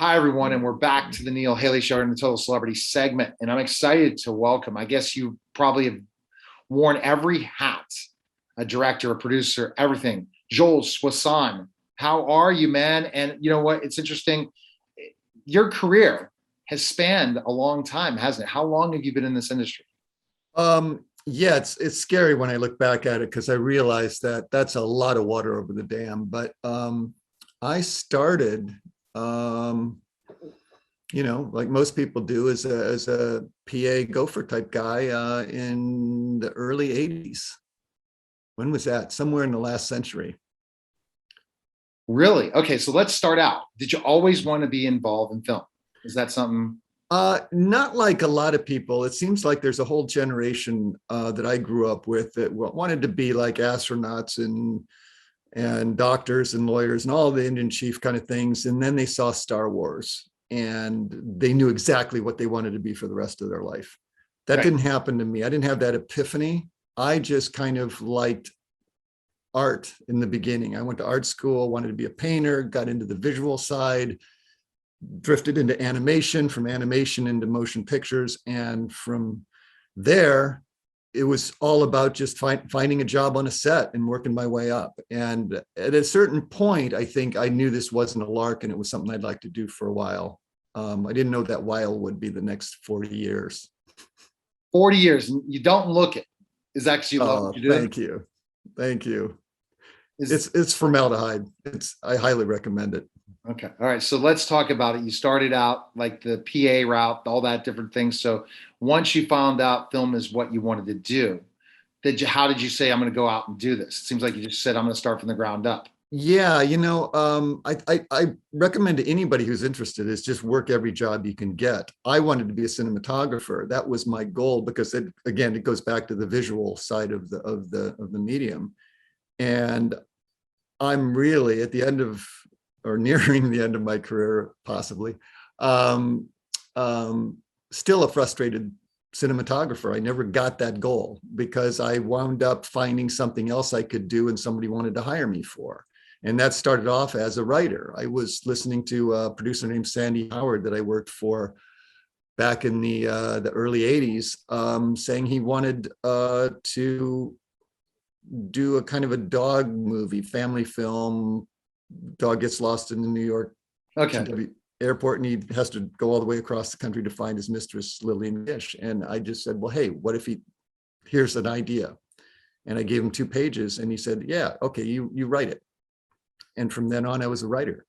Hi, everyone, and we're back to the Neil Haley Show in the Total Celebrity segment. And I'm excited to welcome, I guess you probably have worn every hat, a director, a producer, everything. Joel Soisson, how are you, man? And you know what? It's interesting. Your career has spanned a long time, hasn't it? How long have you been in this industry? Yeah, it's scary when I look back at it because I realize that that's a lot of water over the dam. But I started, um, like most people do, as a PA gopher type guy in the early '80s. When was that? Somewhere in the last century. Really? Okay, so let's start out. Did you always want to be involved in film? Is that something? Not like a lot of people. It seems like there's a whole generation that I grew up with that wanted to be like astronauts and doctors and lawyers and all the Indian chief kind of things. And then they saw Star Wars and they knew exactly what they wanted to be for the rest of their life. That Right. didn't happen to me. I didn't have that epiphany. I just kind of liked art in the beginning. I went to art school, wanted to be a painter, got into the visual side, drifted into animation, from animation into motion pictures. And from there, it was all about just finding a job on a set and working my way up. And at a certain point, I think I knew this wasn't a lark and it was something I'd like to do for a while. I didn't know that while would be the next 40 years. 40 years, and you don't look it. Is that because you love what Oh, you're doing? thank you. Thank you. Is It's formaldehyde. I highly recommend it. Okay. All right. So let's talk about it. You started out like the PA route, all that different things. So once you found out film is what you wanted to do, how did you say, I'm going to go out and do this? It seems like you just said, I'm going to start from the ground up. Yeah, I recommend to anybody who's interested is just work every job you can get. I wanted to be a cinematographer. That was my goal because it goes back to the visual side of the medium. And I'm really at the end of or nearing the end of my career, possibly. Um, Still a frustrated cinematographer. I never got that goal because I wound up finding something else I could do and somebody wanted to hire me for. And that started off as a writer. I was listening to a producer named Sandy Howard that I worked for back in the early '80s, saying he wanted to do a kind of a dog movie, family film. Dog gets lost in the New York Okay. GW airport and he has to go all the way across the country to find his mistress, Lillian Gish. And I just said, well, hey, what if here's an idea. And I gave him 2 pages and he said, yeah, okay, you write it. And from then on, I was a writer.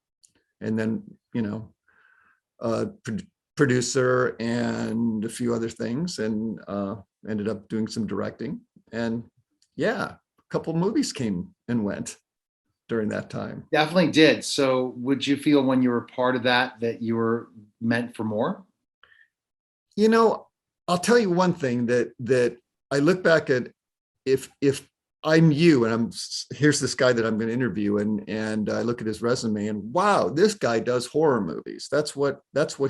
And then, producer and a few other things and ended up doing some directing. And yeah, a couple movies came and went during that time. Definitely did. So would you feel when you were part of that you were meant for more? You know, I'll tell you one thing that I look back at. If I'm you and here's this guy that I'm going to interview and I look at his resume and wow, this guy does horror movies. That's what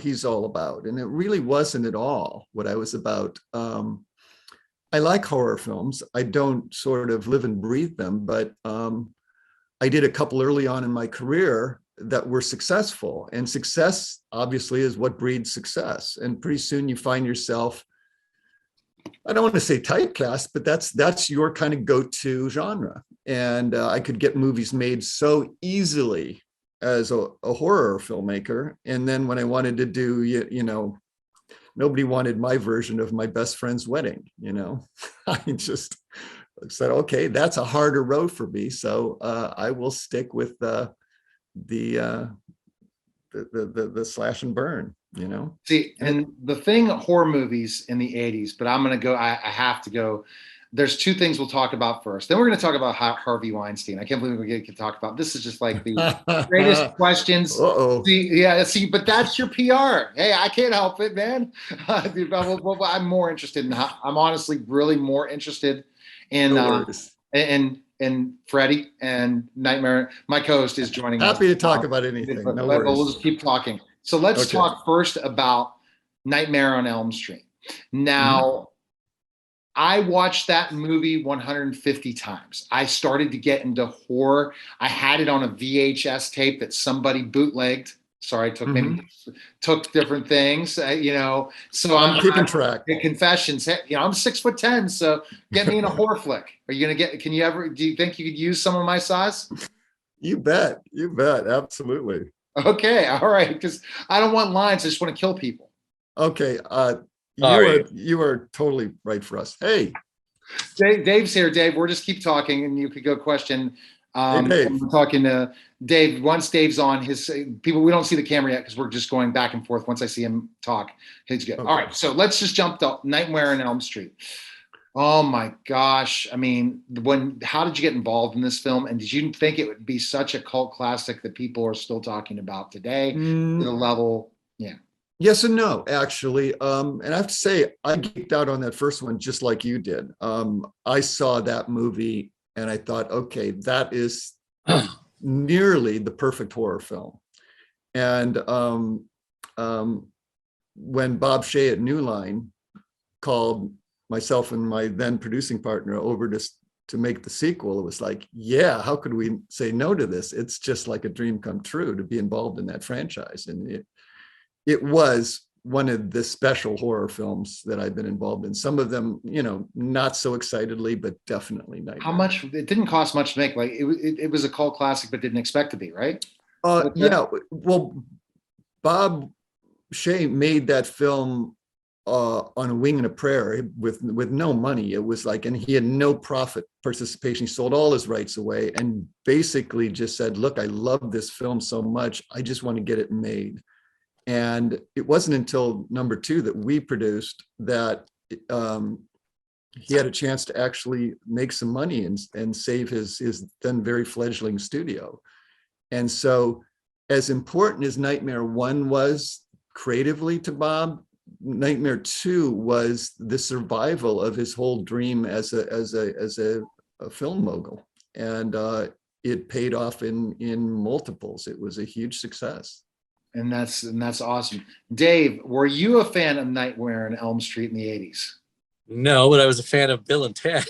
he's all about. And it really wasn't at all what I was about. I like horror films. I don't sort of live and breathe them, but I did a couple early on in my career that were successful, and success obviously is what breeds success. And pretty soon you find yourself, I don't want to say typecast, but that's your kind of go-to genre. And I could get movies made so easily as a horror filmmaker. And then when I wanted to do, nobody wanted my version of My Best Friend's Wedding. I just said, okay, that's a harder road for me. So I will stick with the slash and burn. See, And and the thing, horror movies in the 80s, but I'm going to go, I have to go. There's two things we'll talk about first. Then we're going to talk about Harvey Weinstein. I can't believe we can talk about this. Is just like the greatest questions. Uh-oh. See, but that's your PR. Hey, I can't help it, man. I'm more interested in. I'm honestly really more interested in No worries. and Freddie and Nightmare. My co-host is joining us. Happy to talk about anything. No But we'll worries. just keep talking. So let's Okay. talk first about Nightmare on Elm Street. Mhm. Now, I watched that movie 150 times. I started to get into horror. I had it on a VHS tape that somebody bootlegged. Sorry, I took Mhm. maybe took different things, So I'm keeping track. confessions. Hey, I'm 6'10", so get me in a horror flick. Are you gonna get? Can you ever? Do you think you could use some of my size? You bet. You bet. Absolutely. Okay, all right. Because I don't want lines. I just want to kill people. Okay. Sorry. You are totally right for us. Hey, Dave's here. Dave, we're just keep talking, and you could go question. hey, Dave. And we're talking to Dave. Once Dave's on, his people, we don't see the camera yet because we're just going back and forth. Once I see him talk, he's good. Okay. All right, so let's just jump to Nightmare on Elm Street. Oh my gosh! I mean, how did you get involved in this film? And did you think it would be such a cult classic that people are still talking about today? To the level, yeah. Yes and no, actually. And I have to say, I geeked out on that first one just like you did. I saw that movie and I thought, okay, that is nearly the perfect horror film. And when Bob Shea at New Line called myself and my then producing partner over to make the sequel, it was like, yeah, how could we say no to this? It's just like a dream come true to be involved in that franchise. And it was one of the special horror films that I've been involved in. Some of them, not so excitedly, but definitely Nightmare. How much? It didn't cost much to make. Like it was a cult classic, but didn't expect to be, right? Yeah. Well, Bob Shea made that film on a wing and a prayer with no money. It was like, and he had no profit participation. He sold all his rights away and basically just said, look, I love this film so much. I just want to get it made. And it wasn't until number 2 that we produced that he had a chance to actually make some money and save his then very fledgling studio. And so as important as Nightmare 1 was creatively to Bob, Nightmare 2 was the survival of his whole dream as a film mogul. And it paid off in multiples. It was a huge success. And that's awesome. Dave, were you a fan of Nightmare on Elm Street in the 80s? No, but I was a fan of Bill and Ted.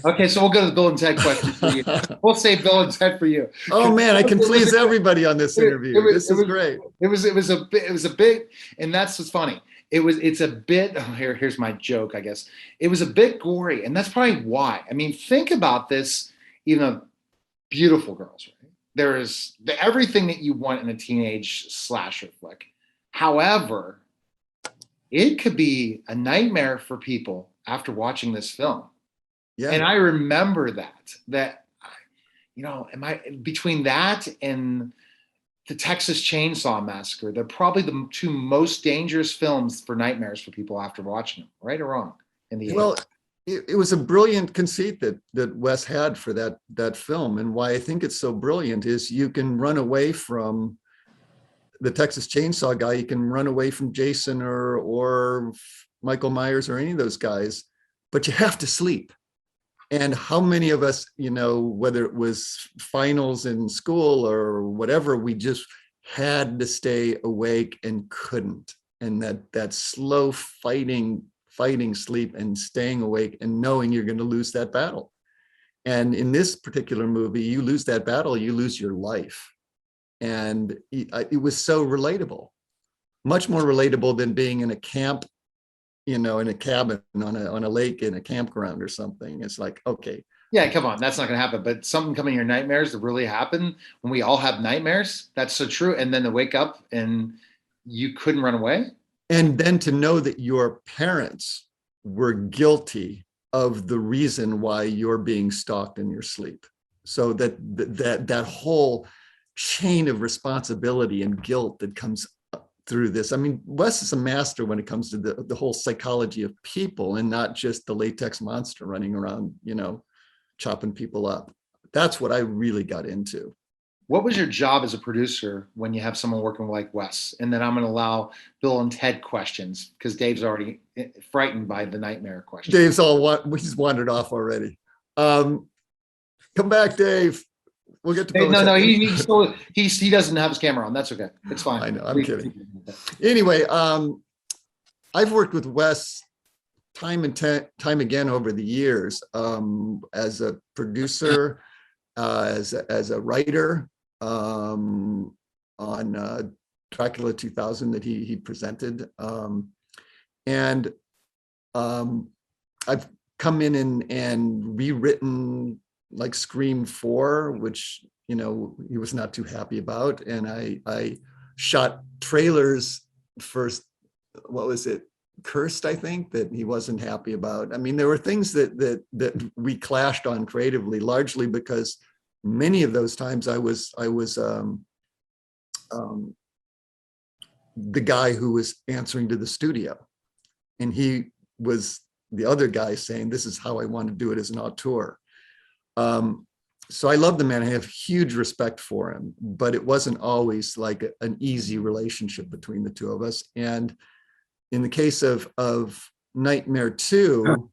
Okay, so we'll go to the Bill and Ted question for you. We'll say Bill and Ted for you. Oh man, I can please everybody on this interview. This is great. It was a bit, and that's what's funny. It's a bit. Oh, here's my joke, I guess. It was a bit gory, and that's probably why. I mean, think about this. Beautiful girls, right? There is everything that you want in a teenage slasher flick. However, it could be a nightmare for people after watching this film. Yeah. And I remember that between that and the Texas Chainsaw Massacre, they're probably the 2 most dangerous films for nightmares for people after watching them, right or wrong? Well, it was a brilliant conceit that Wes had for that film. And why I think it's so brilliant is you can run away from the Texas Chainsaw guy, you can run away from Jason or Michael Myers or any of those guys, but you have to sleep. And how many of us, whether it was finals in school or whatever, we just had to stay awake and couldn't. And that slow fighting sleep and staying awake and knowing you're going to lose that battle. And in this particular movie, you lose that battle, you lose your life. And it was so relatable, much more relatable than being in a camp, in a cabin on a lake in a campground or something. It's like, okay. Yeah, come on, that's not going to happen. But something coming in your nightmares that really happen when we all have nightmares. That's so true. And then to wake up and you couldn't run away. And then to know that your parents were guilty of the reason why you're being stalked in your sleep. So that whole chain of responsibility and guilt that comes through this. I mean, Wes is a master when it comes to the whole psychology of people and not just the latex monster running around, chopping people up. That's what I really got into. What was your job as a producer when you have someone working like Wes? And then I'm going to allow Bill and Ted questions because Dave's already frightened by the nightmare question. Dave's he's wandered off already. Come back, Dave. We'll get to Bill. No, he doesn't have his camera on. That's okay. It's fine. I know. I'm kidding. Anyway, I've worked with Wes time again over the years as a producer, as a writer, on Dracula 2000 that he presented. And I've come in and rewritten like Scream 4, which, you know, he was not too happy about. And I shot trailers first, what was it? Cursed, I think, that he wasn't happy about. I mean, there were things that we clashed on creatively, largely because many of those times I was the guy who was answering to the studio, and he was the other guy saying, "This is how I want to do it as an auteur." So I love the man. I have huge respect for him, but it wasn't always like an easy relationship between the two of us. And in the case of Nightmare 2,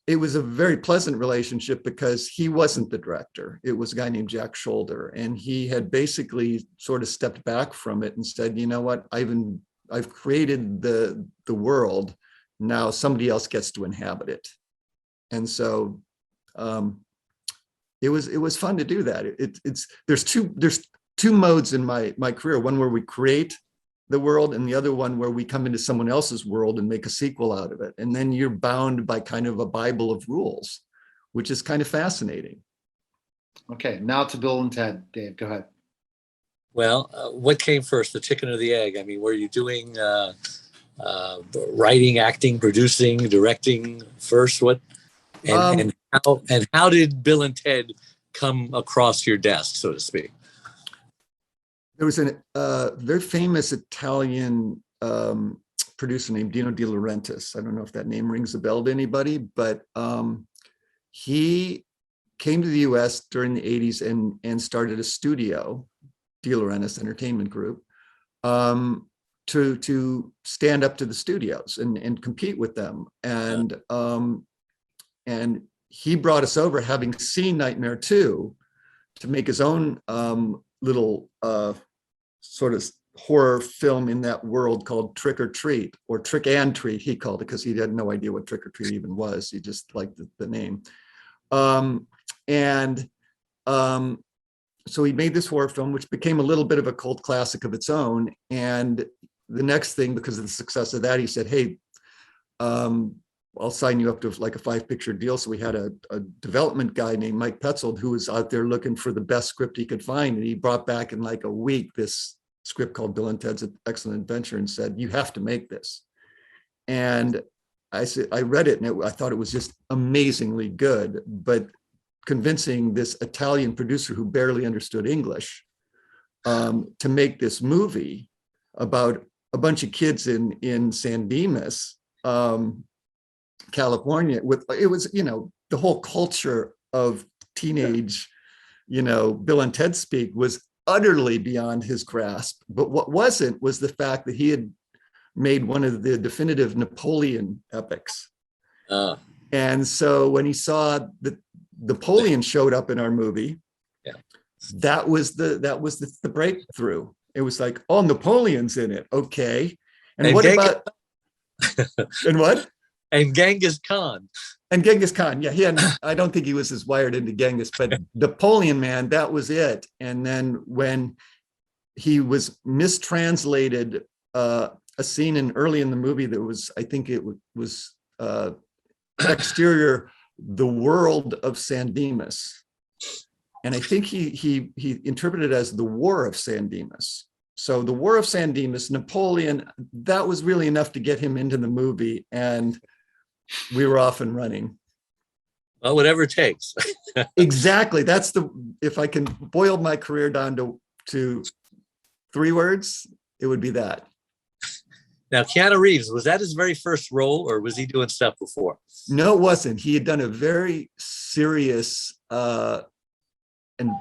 it was a very pleasant relationship because he wasn't the director. It was a guy named Jack Shoulder, and he had basically sort of stepped back from it and said, "You know what? I've created the world. Now somebody else gets to inhabit it." And so it was fun to do that. There's two modes in my career. One where we create the world, and the other one where we come into someone else's world and make a sequel out of it. And then you're bound by kind of a Bible of rules, which is kind of fascinating. Okay, now to Bill and Ted. Dave, go ahead. Well, what came first, the chicken or the egg? I mean, were you doing writing, acting, producing, directing first? What and how did Bill and Ted come across your desk, so to speak? There was a very famous Italian producer named Dino De Laurentiis. I don't know if that name rings a bell to anybody, but he came to the US during the 80s and started a studio, De Laurentiis Entertainment Group, to stand up to the studios and compete with them. And he brought us over, having seen Nightmare 2, to make his own little sort of horror film in that world called Trick or Treat, or Trick and Treat, he called it, because he had no idea what Trick or Treat even was. He just liked the name. So he made this horror film, which became a little bit of a cult classic of its own. And the next thing, because of the success of that, he said, "Hey, I'll sign you up to like a 5-picture deal." So we had a development guy named Mike Petzold who was out there looking for the best script he could find. And he brought back in like a week this script called Bill and Ted's Excellent Adventure and said, "You have to make this." And I read it, and I thought it was just amazingly good, but convincing this Italian producer who barely understood English to make this movie about a bunch of kids in San Dimas, California, it was, you know, the whole culture of teenage, you know, Bill and Ted speak was utterly beyond his grasp. But what wasn't was the fact that he had made one of the definitive Napoleon epics. And so when he saw that Napoleon showed up in our movie, that was the breakthrough. It was like, "Oh, Napoleon's in it. Okay. And what about and what? And Genghis Khan. And Genghis Khan, yeah, I don't think he was as wired into Genghis, but Napoleon, man, that was it. And then when he was mistranslated a scene early in the movie that was, I think it was exterior, the world of San Dimas. And I think he interpreted it as the War of San Dimas. So the War of San Dimas, Napoleon, that was really enough to get him into the movie. And we were off and running. Well, whatever it takes. Exactly. That's if I can boil my career down to 3 words, it would be that. Now, Keanu Reeves, was that his very first role, or was he doing stuff before? No, it wasn't. He had done a very serious and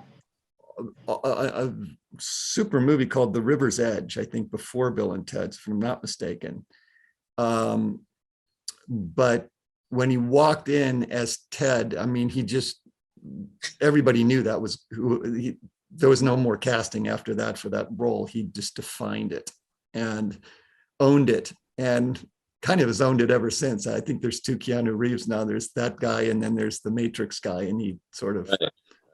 a super movie called The River's Edge, I think, before Bill and Ted's, if I'm not mistaken. But when he walked in as Ted, I mean, everybody knew that was who there was no more casting after that for that role. He just defined it and owned it, and kind of has owned it ever since. I think there's 2 Keanu Reeves now. There's that guy, and then there's the Matrix guy, and he sort of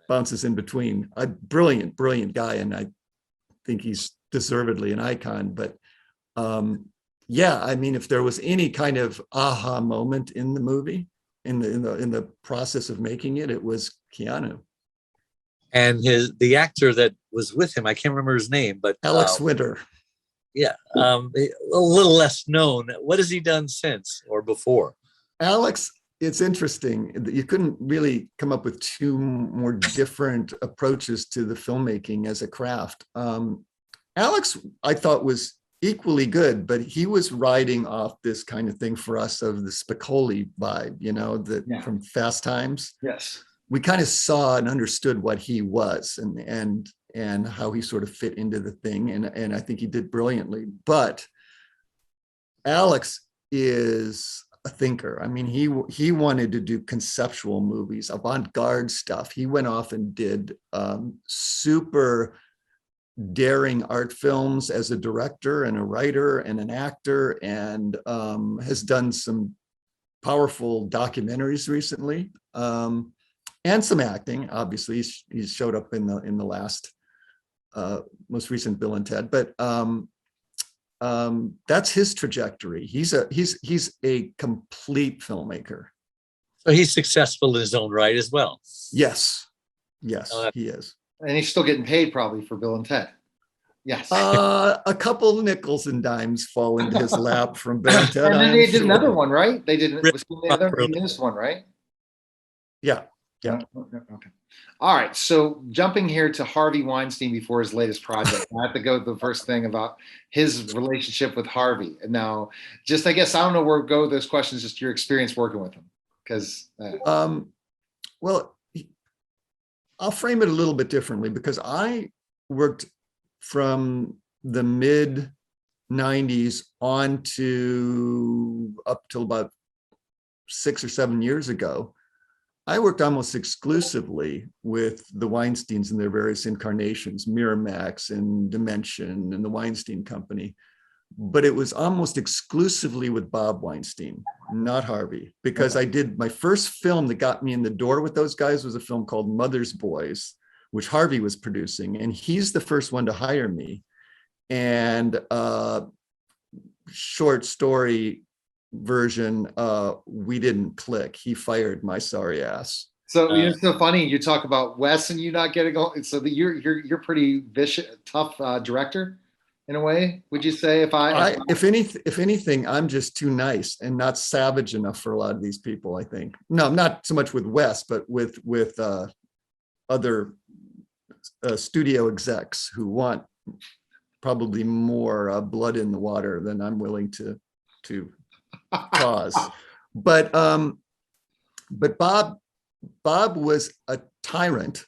bounces in between. A brilliant guy, and I think he's deservedly an icon. But yeah, I mean, if there was any kind of aha moment in the movie, in the process of making it, it was Keanu. And the actor that was with him, I can't remember his name, but Alex Winter. Yeah, a little less known. What has he done since or before? Alex, it's interesting that you couldn't really come up with two more different approaches to the filmmaking as a craft. Alex, I thought, was equally good, but he was riding off this kind of thing for us of the Spicoli vibe, you know, that from Fast Times. Yes. We kind of saw and understood what he was and how he sort of fit into the thing. And I think he did brilliantly. But Alex is a thinker. I mean, he wanted to do conceptual movies, avant-garde stuff. He went off and did super daring art films as a director and a writer and an actor, and has done some powerful documentaries recently. And some acting, obviously. He's showed up in the last most recent Bill and Ted, but that's his trajectory. He's a complete filmmaker. So he's successful in his own right as well. Yes, he is. And he's still getting paid probably for Bill and Ted. Yes. A couple nickels and dimes fall into his lap from Bill and Ted. And then they did another one, right? They did Rip was the other newest one, right? Yeah. Okay. All right. So jumping here to Harvey Weinstein before his latest project, I have to go to the first thing about his relationship with Harvey. And now, just I guess I don't know where to go with those questions. Just your experience working with him, because. Well, I'll frame it a little bit differently, because I worked from the mid 90s on to up till about 6 or 7 years ago. I worked almost exclusively with the Weinsteins in their various incarnations, Miramax and Dimension and the Weinstein Company. But it was almost exclusively with Bob Weinstein, not Harvey, because I did my first film that got me in the door with those guys was a film called Mother's Boys, which Harvey was producing. And he's the first one to hire me. And short story version, we didn't click. He fired my sorry ass. So it's so funny. You talk about Wes and you not getting on. So you're pretty vicious, tough director in a way. Would you say? If anything, I'm just too nice and not savage enough for a lot of these people. I think no, not so much with Wes, but with other studio execs who want probably more blood in the water than I'm willing to cause. But Bob was a tyrant,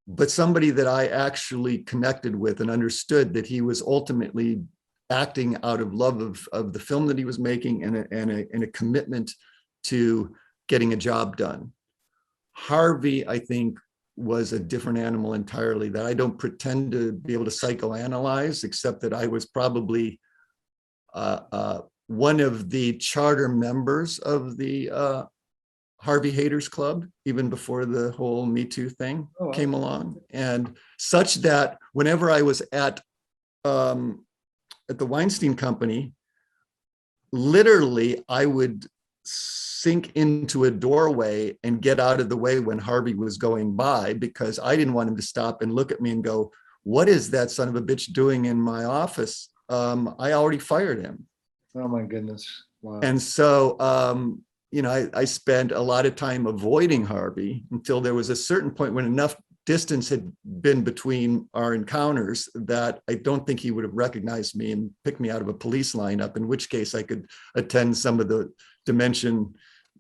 but somebody that I actually connected with and understood that he was ultimately acting out of love of the film that he was making and a commitment to getting a job done. Harvey, I think, was a different animal entirely that I don't pretend to be able to psychoanalyze, except that I was probably one of the charter members of the Harvey Haters Club, even before the whole Me Too thing came along. And such that whenever I was at the Weinstein Company, literally I would sink into a doorway and get out of the way when Harvey was going by, because I didn't want him to stop and look at me and go, "What is that son of a bitch doing in my office? I already fired him." Oh my goodness. Wow. And so, I spent a lot of time avoiding Harvey until there was a certain point when enough distance had been between our encounters that I don't think he would have recognized me and picked me out of a police lineup, in which case I could attend some of the Dimension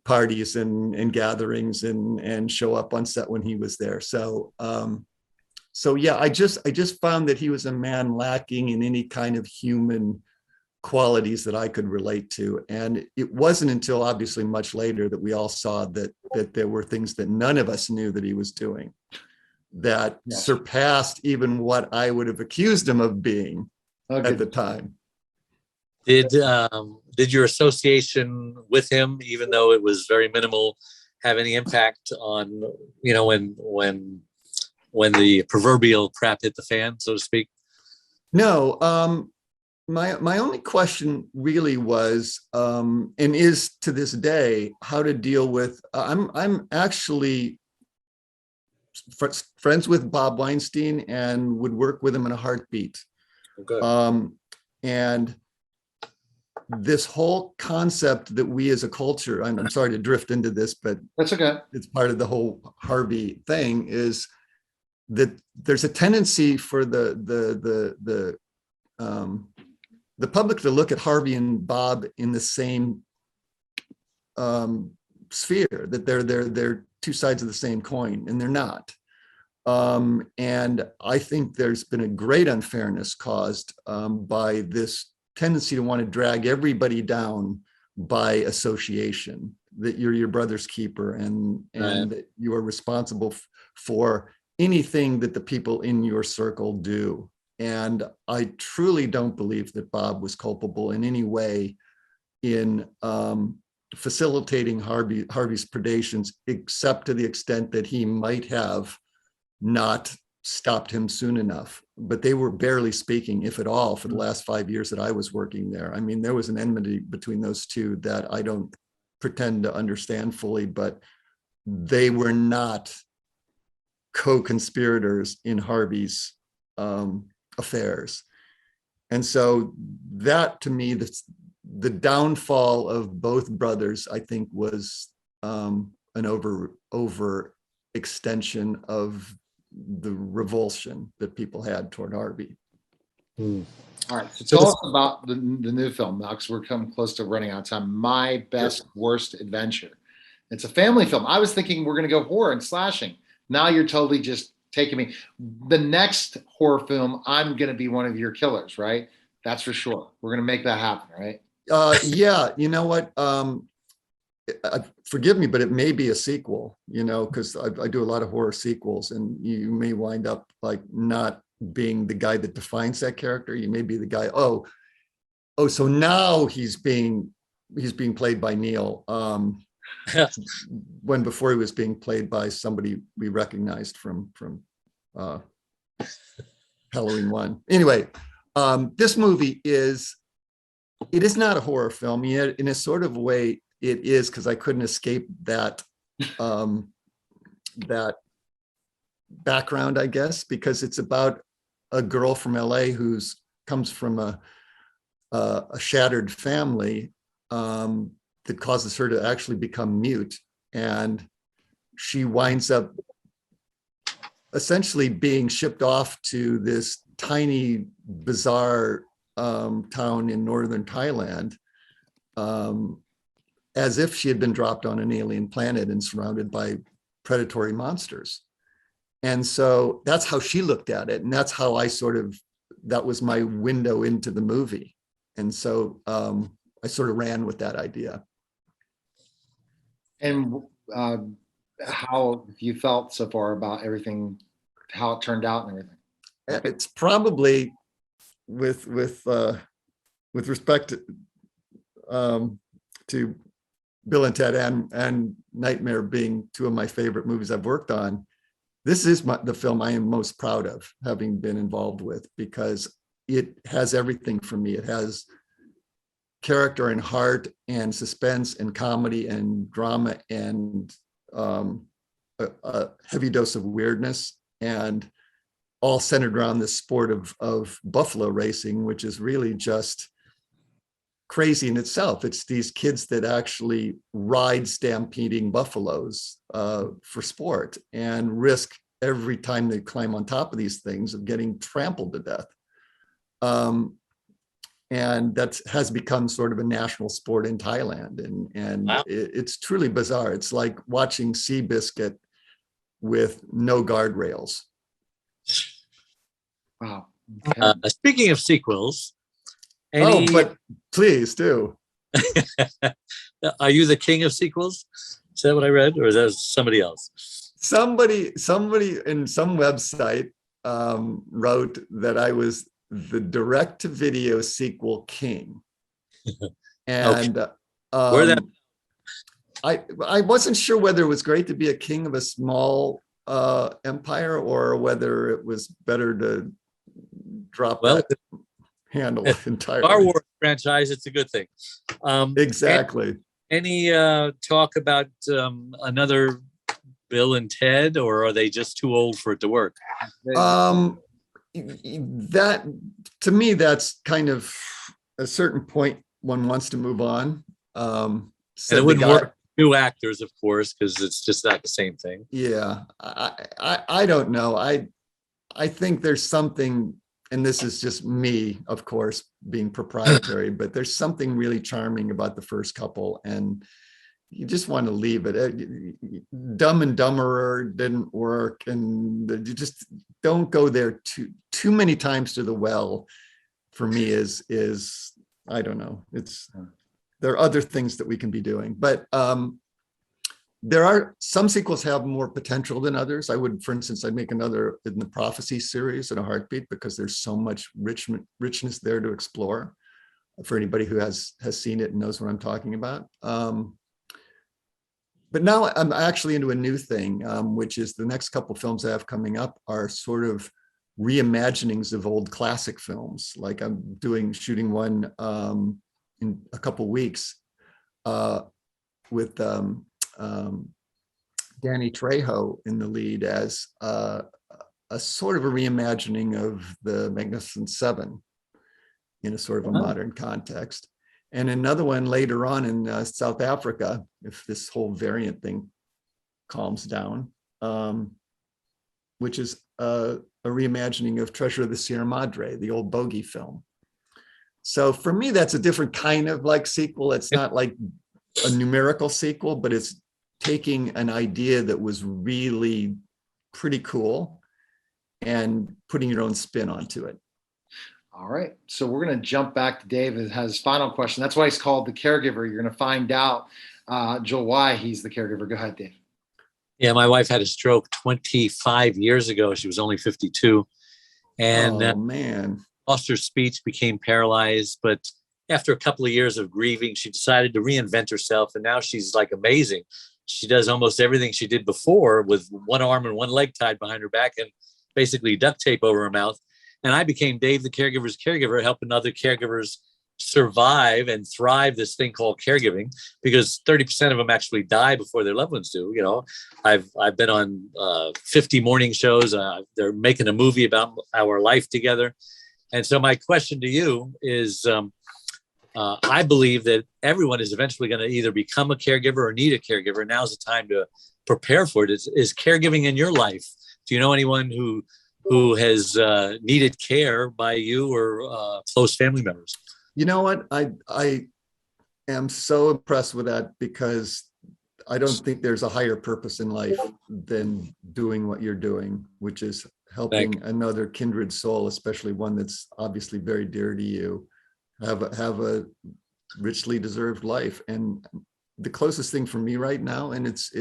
parties and gatherings and show up on set when he was there. So yeah, I just found that he was a man lacking in any kind of human qualities that I could relate to. And it wasn't until obviously much later that we all saw that there were things that none of us knew that he was doing that surpassed even what I would have accused him of being at the time. Did your association with him, even though it was very minimal, have any impact on, when the proverbial crap hit the fan, so to speak? No, my only question really was, and is to this day, how to deal with. I'm actually friends with Bob Weinstein and would work with him in a heartbeat. Okay. And this whole concept that we as a culture, I'm sorry to drift into this, but That's okay. it's part of the whole Harvey thing, is that there's a tendency for the public to look at Harvey and Bob in the same sphere, that they're two sides of the same coin, and they're not. And I think there's been a great unfairness caused by this tendency to want to drag everybody down by association, that you're your brother's keeper, and that you are responsible for anything that the people in your circle do. And I truly don't believe that Bob was culpable in any way in facilitating Harvey's predations, except to the extent that he might have not stopped him soon enough. But they were barely speaking, if at all, for the last 5 years that I was working there. I mean, there was an enmity between those two that I don't pretend to understand fully, but they were not co-conspirators in Harvey's affairs. And so that, to me, the downfall of both brothers, I think, was an over extension of the revulsion that people had toward Harvey. All right. So tell us about the new film, Max. We're coming close to running out of time. My Best Worst Adventure. It's a family film. I was thinking we're going to go horror and slashing. Now you're totally just taking me. The next horror film, I'm going to be one of your killers, right? That's for sure. We're going to make that happen, right? Yeah. You know what? Forgive me, but it may be a sequel, because I do a lot of horror sequels, and you may wind up like not being the guy that defines that character. You may be the guy, so now he's being played by Neil. When before he was being played by somebody we recognized from Halloween 1. Anyway, this movie is not a horror film, yet in a sort of way it is, because I couldn't escape that that background, I guess, because it's about a girl from LA who's comes from a shattered family that causes her to actually become mute, and she winds up essentially being shipped off to this tiny, bizarre town in northern Thailand, as if she had been dropped on an alien planet and surrounded by predatory monsters. And so that's how she looked at it. And that's how that was my window into the movie. And so I sort of ran with that idea. And how you felt so far about everything, how it turned out and everything? It's probably with respect to Bill and Ted and Nightmare being two of my favorite movies I've worked on, this is the film I am most proud of having been involved with, because it has everything for me. It has character and heart and suspense and comedy and drama and a heavy dose of weirdness, and all centered around this sport of buffalo racing, which is really just crazy in itself. It's these kids that actually ride stampeding buffaloes for sport and risk every time they climb on top of these things of getting trampled to death. And that has become sort of a national sport in Thailand. And wow. It's truly bizarre. It's like watching Seabiscuit with no guardrails. Wow. Speaking of sequels, but please do. Are you the king of sequels? Is that what I read, or is that somebody else? Somebody in some website wrote that I was the direct-to-video sequel king, and okay. I wasn't sure whether it was great to be a king of a small empire, or whether it was better to drop Well, that handle Star entirely. Wars franchise, it's a good thing. Exactly. Any talk about another Bill and Ted, or are they just too old for it to work? That, to me, that's kind of a certain point one wants to move on. And it wouldn't work with new actors, of course, because it's just not the same thing. Yeah, I don't know. I think there's something, and this is just me, of course, being proprietary, but there's something really charming about the first couple, and you just want to leave it. Dumb and Dumberer didn't work, and you just don't go there too many times to the well. For me, is I don't know. There are other things that we can be doing, but there are some sequels have more potential than others. I would, for instance, I'd make another in the Prophecy series in a heartbeat, because there's so much richness there to explore for anybody who has seen it and knows what I'm talking about. But now I'm actually into a new thing, which is the next couple films I have coming up are sort of reimaginings of old classic films. Like I'm shooting one in a couple weeks with Danny Trejo in the lead as a sort of a reimagining of the Magnificent Seven in a sort of a modern context. And another one later on in South Africa, if this whole variant thing calms down, which is a reimagining of Treasure of the Sierra Madre, the old bogey film. So for me, that's a different kind of like sequel. It's not like a numerical sequel, but it's taking an idea that was really pretty cool and putting your own spin onto it. All right. So we're going to jump back to Dave. It has his final question. That's why he's called the caregiver. You're going to find out, Joel, why he's the caregiver. Go ahead, Dave. Yeah, my wife had a stroke 25 years ago. She was only 52. And man, lost her speech, became paralyzed. But after a couple of years of grieving, she decided to reinvent herself. And now she's like amazing. She does almost everything she did before with one arm and one leg tied behind her back and basically duct tape over her mouth. And I became Dave, the caregiver's caregiver, helping other caregivers survive and thrive this thing called caregiving, because 30% of them actually die before their loved ones do. You know, I've been on 50 morning shows. They're making a movie about our life together. And so my question to you is, I believe that everyone is eventually going to either become a caregiver or need a caregiver. Now's the time to prepare for it. Is caregiving in your life? Do you know anyone who has needed care by you or close family members? You know what? I am so impressed with that, because I don't think there's a higher purpose in life than doing what you're doing, which is helping another kindred soul, especially one that's obviously very dear to you, have a richly deserved life. And the closest thing for me right now, and it's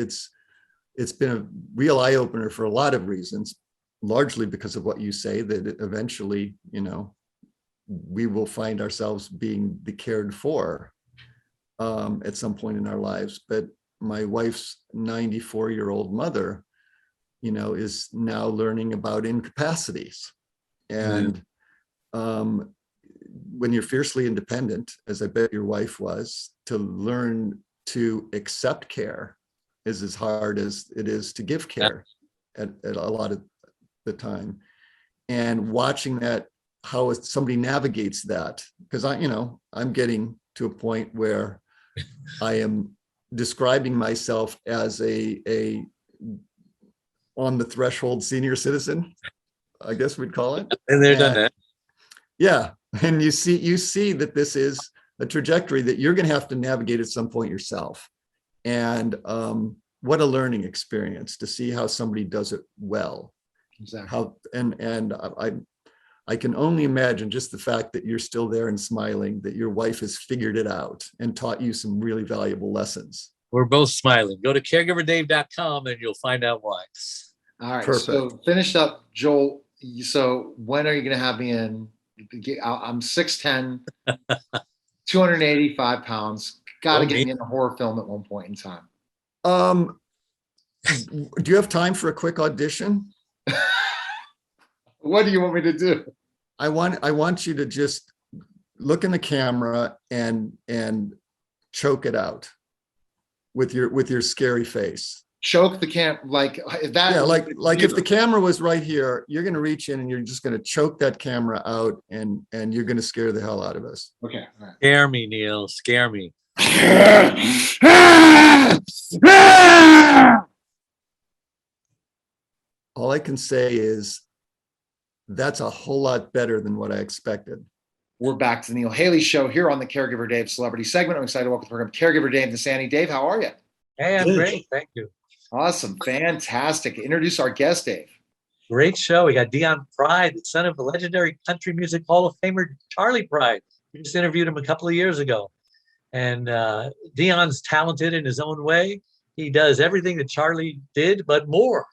been a real eye opener for a lot of reasons, largely because of what you say, that eventually, you know, we will find ourselves being the cared for at some point in our lives. But my wife's 94-year-old mother, you know, is now learning about incapacities. And when you're fiercely independent, as I bet your wife was, to learn to accept care is as hard as it is to give care at a lot of the time. And watching that, how somebody navigates that, because I'm getting to a point where I am describing myself as a on the threshold senior citizen, I guess we'd call it. And they've done that. Yeah. And you see that this is a trajectory that you're going to have to navigate at some point yourself. And what a learning experience to see how somebody does it well. Exactly. I can only imagine just the fact that you're still there and smiling, that your wife has figured it out and taught you some really valuable lessons. We're both smiling. Go to caregiverdave.com and you'll find out why. All right. Perfect. So finished up, Joel. So when are you going to have me in? I'm 6'10", 285 pounds. Got to get me in a horror film at one point in time. Do you have time for a quick audition? What do you want me to do? I want you to just look in the camera and choke it out with your scary face. Choke the camp like that. Yeah, like if the camera was right here, you're going to reach in and you're just going to choke that camera out, and you're going to scare the hell out of us. Okay. All Scare me, Neil. Scare me. right. All I can say is that's a whole lot better than what I expected. We're back to the Neil Haley Show here on the Caregiver Dave Celebrity segment. I'm excited to welcome to the program Caregiver Dave Nasani. Dave, how are you? Hey, I'm great. Thank you. Awesome. Fantastic. Introduce our guest, Dave. Great show. We got Dion Pride, the son of the legendary country music Hall of Famer Charlie Pride. We just interviewed him a couple of years ago. And Dion's talented in his own way. He does everything that Charlie did, but more.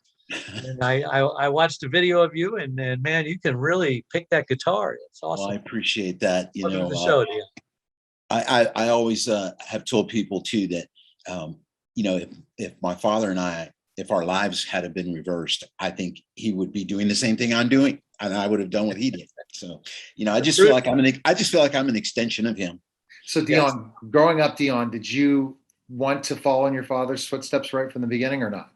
And I watched a video of you, and man, you can really pick that guitar. It's awesome. Well, I appreciate that. Welcome to the show, Dion. I always have told people too that, if my father and I, if our lives had been reversed, I think he would be doing the same thing I'm doing, and I would have done what he did. So, I just feel like I'm an extension of him. So Dion, growing up, Dion, did you want to follow in your father's footsteps right from the beginning or not?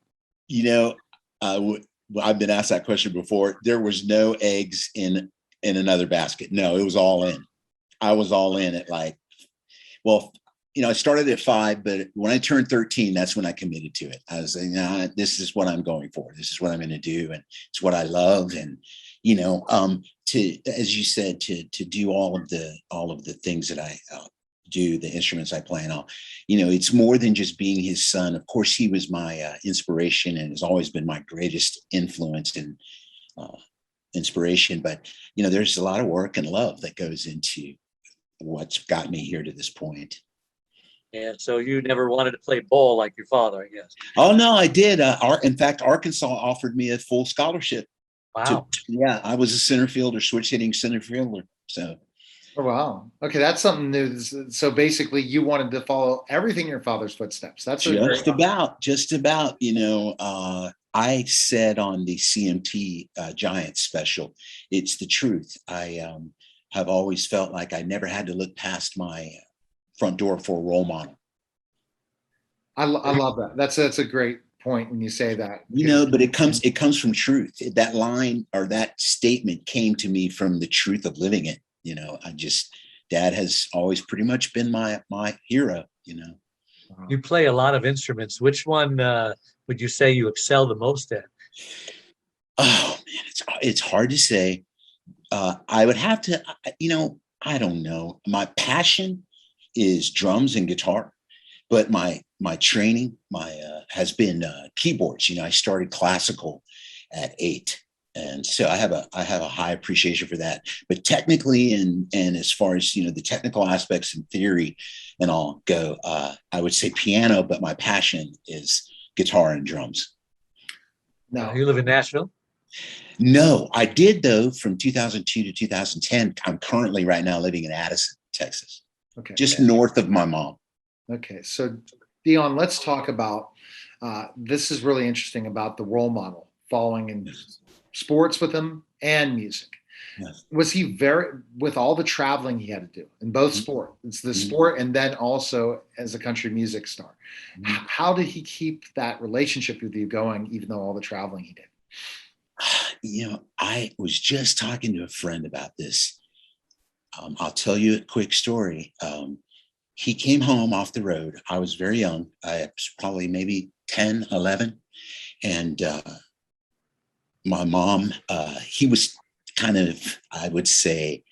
I've been asked that question before. There was no eggs in another basket. No, it was all in. I was all in at I started at 5, but when I turned 13, that's when I committed to it. I was saying, this is what I'm going for. This is what I'm going to do. And it's what I love. And, as you said, to do all of the things that I do, the instruments I play and all, it's more than just being his son. Of course, he was my inspiration and has always been my greatest influence and inspiration. But, there's a lot of work and love that goes into what's got me here to this point. Yeah, so you never wanted to play ball like your father, I guess. Oh, no, I did. In fact, Arkansas offered me a full scholarship. Wow. I was a center fielder, switch hitting center fielder. So. Oh, wow. Okay, that's something new. So basically, you wanted to follow everything in your father's footsteps. That's just about. I said on the CMT Giants special, it's the truth. I have always felt like I never had to look past my front door for a role model. I love that. That's a great point when you say that. But it comes from truth. That line or that statement came to me from the truth of living it. Dad has always pretty much been my hero. You play a lot of instruments. Which one would you say you excel the most at? Oh man, it's hard to say. I would have to, I don't know. My passion is drums and guitar, but my training has been keyboards. I started classical at 8. And so I have a high appreciation for that. But technically, and as far as the technical aspects and theory and all go, I would say piano. But my passion is guitar and drums. No, you live in Nashville? No, I did though from 2002 to 2010. I'm currently right now living in Addison, Texas. Okay, just north of my mom. Okay, so Dion, let's talk about this is really interesting about the role model following in sports with him and music. Yes. Was he with all the traveling he had to do in both sport? It's the sport and then also as a country music star. How did he keep that relationship with you going, even though all the traveling he did? I was just talking to a friend about this. I'll tell you a quick story. He came home off the road. I was very young. I was probably maybe 10, 11. And my mom, he was kind of, I would say,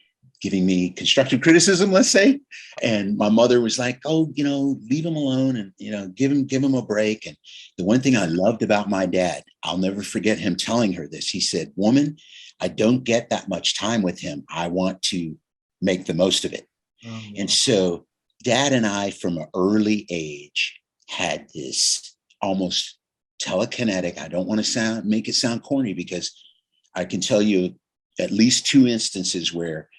giving me constructive criticism, let's say. And my mother was like, oh, leave him alone and, give him a break. And the one thing I loved about my dad, I'll never forget him telling her this. He said, woman, I don't get that much time with him. I want to make the most of it. Oh, wow. And so Dad and I, from an early age, had this almost telekinetic. I don't want to make it sound corny, because I can tell you at least 2 instances where